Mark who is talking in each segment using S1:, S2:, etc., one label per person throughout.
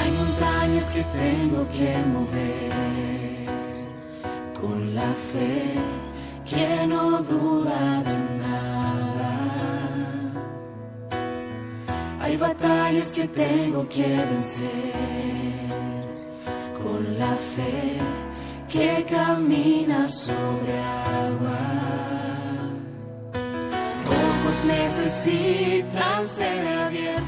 S1: Hay montañas que tengo que mover con la fe que no duda de nada. Hay batallas que tengo que vencer con la fe que camina sobre agua. Ojos necesitan ser abiertos.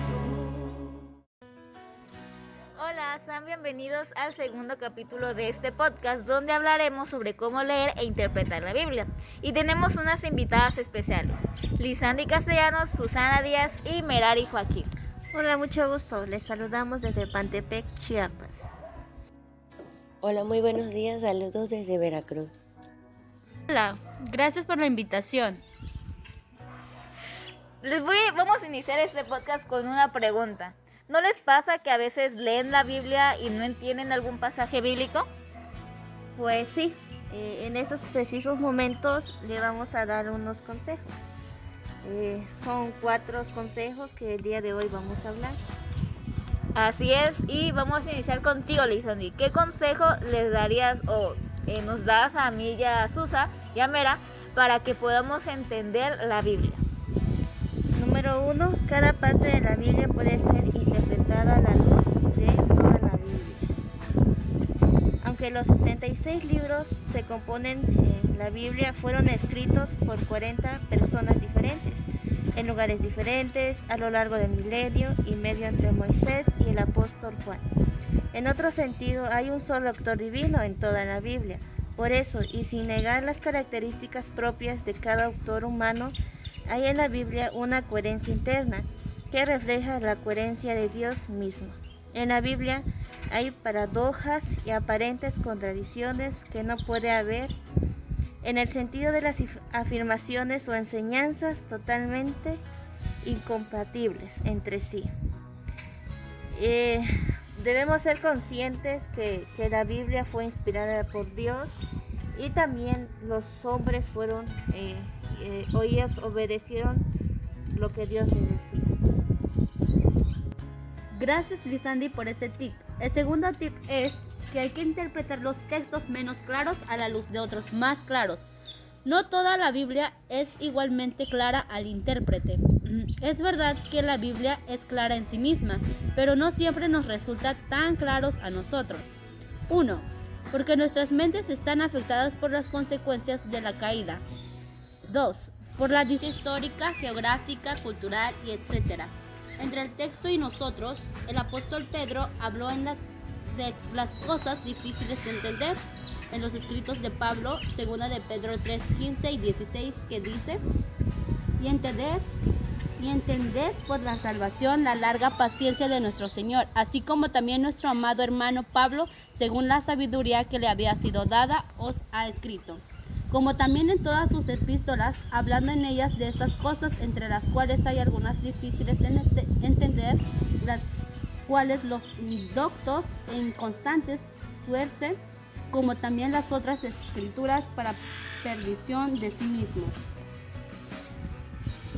S2: Hola, sean bienvenidos al segundo capítulo de este podcast, donde hablaremos sobre cómo leer e interpretar la Biblia. Y tenemos unas invitadas especiales, Lizandy Castellanos, Susana Díaz y Merari Joaquín.
S3: Hola, mucho gusto. Les saludamos desde Pantepec, Chiapas.
S4: Hola, muy buenos días. Saludos desde Veracruz.
S5: Hola, gracias por la invitación.
S2: Vamos a iniciar este podcast con una pregunta. ¿No les pasa que a veces leen la Biblia y no entienden algún pasaje bíblico?
S3: Pues sí, en esos precisos momentos le vamos a dar unos consejos. Son 4 consejos que el día de hoy vamos a hablar.
S2: Así es, y vamos a iniciar contigo, Lizandy. ¿Qué consejo les darías o nos das a mí y a Susa y a Mera para que podamos entender la Biblia?
S3: Número 1. Cada parte de la Biblia puede ser interpretada a la luz de toda la Biblia. Aunque los 66 libros se componen en la Biblia, fueron escritos por 40 personas diferentes, en lugares diferentes, a lo largo del milenio y medio entre Moisés y el apóstol Juan. En otro sentido, hay un solo autor divino en toda la Biblia. Por eso, y sin negar las características propias de cada autor humano, hay en la Biblia una coherencia interna que refleja la coherencia de Dios mismo. En la Biblia hay paradojas y aparentes contradicciones que no puede haber en el sentido de las afirmaciones o enseñanzas totalmente incompatibles entre sí. Debemos ser conscientes que la Biblia fue inspirada por Dios y también los hombres fueron ellos obedecieron lo que Dios les decía.
S5: Gracias, Lizandy, por ese tip. El segundo tip es que hay que interpretar los textos menos claros a la luz de otros más claros. No toda la Biblia es igualmente clara al intérprete. Es verdad que la Biblia es clara en sí misma, pero no siempre nos resulta tan claros a nosotros. 1. Porque nuestras mentes están afectadas por las consecuencias de la caída. 2. Por la distancia histórica, geográfica, cultural y etc. Entre el texto y nosotros, el apóstol Pedro habló de las cosas difíciles de entender en los escritos de Pablo, segunda de Pedro 3, 15 y 16, que dice: y entender por la salvación la larga paciencia de nuestro Señor, así como también nuestro amado hermano Pablo, según la sabiduría que le había sido dada, os ha escrito. Como también en todas sus epístolas, hablando en ellas de estas cosas, entre las cuales hay algunas difíciles de entender, las cuales los indoctos e inconstantes tuercen, como también las otras escrituras para perdición de sí mismo.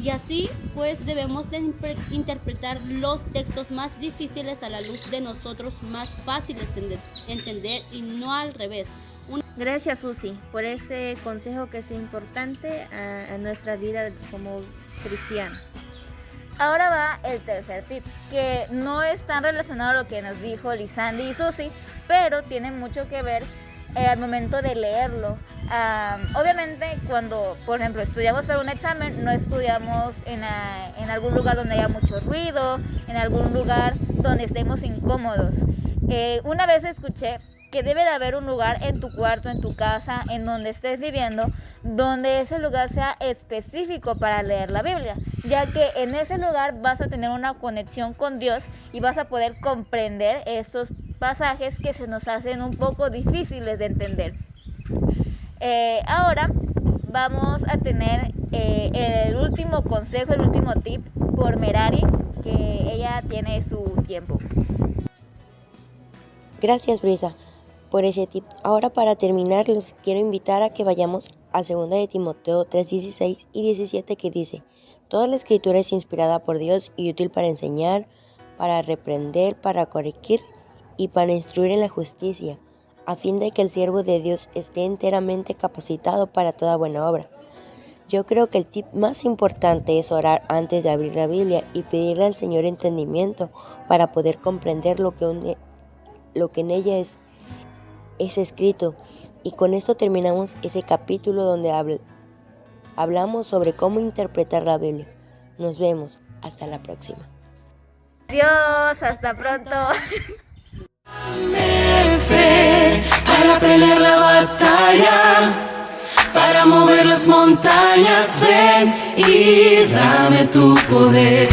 S5: Y así pues debemos de interpretar los textos más difíciles a la luz de nosotros más fáciles de entender y no al revés.
S3: Gracias, Susi, por este consejo que es importante a nuestra vida como cristianos.
S2: Ahora va el tercer tip, que no es tan relacionado a lo que nos dijo Lizandy y Susi, pero tiene mucho que ver al momento de leerlo. Obviamente cuando, por ejemplo, estudiamos para un examen, no estudiamos en algún lugar donde haya mucho ruido, en algún lugar donde estemos incómodos. Una vez escuché que debe de haber un lugar en tu cuarto, en tu casa, en donde estés viviendo, donde ese lugar sea específico para leer la Biblia, ya que en ese lugar vas a tener una conexión con Dios y vas a poder comprender esos pasajes que se nos hacen un poco difíciles de entender. Ahora vamos a tener el último consejo, el último tip por Merari, que ella tiene su tiempo.
S4: Gracias, Brisa, por ese tip. Ahora, para terminar, los quiero invitar a que vayamos a 2 de Timoteo 3:16 y 17, que dice: toda la escritura es inspirada por Dios y útil para enseñar, para reprender, para corregir y para instruir en la justicia, a fin de que el siervo de Dios esté enteramente capacitado para toda buena obra. Yo creo que el tip más importante es orar antes de abrir la Biblia y pedirle al Señor entendimiento para poder comprender lo que en ella es escrito. Y con esto terminamos ese capítulo donde hablamos sobre cómo interpretar la Biblia. Nos vemos. Hasta la próxima.
S2: Adiós, hasta pronto.
S1: Dame fe para pelear la batalla, para mover las montañas, ven y dame tu poder.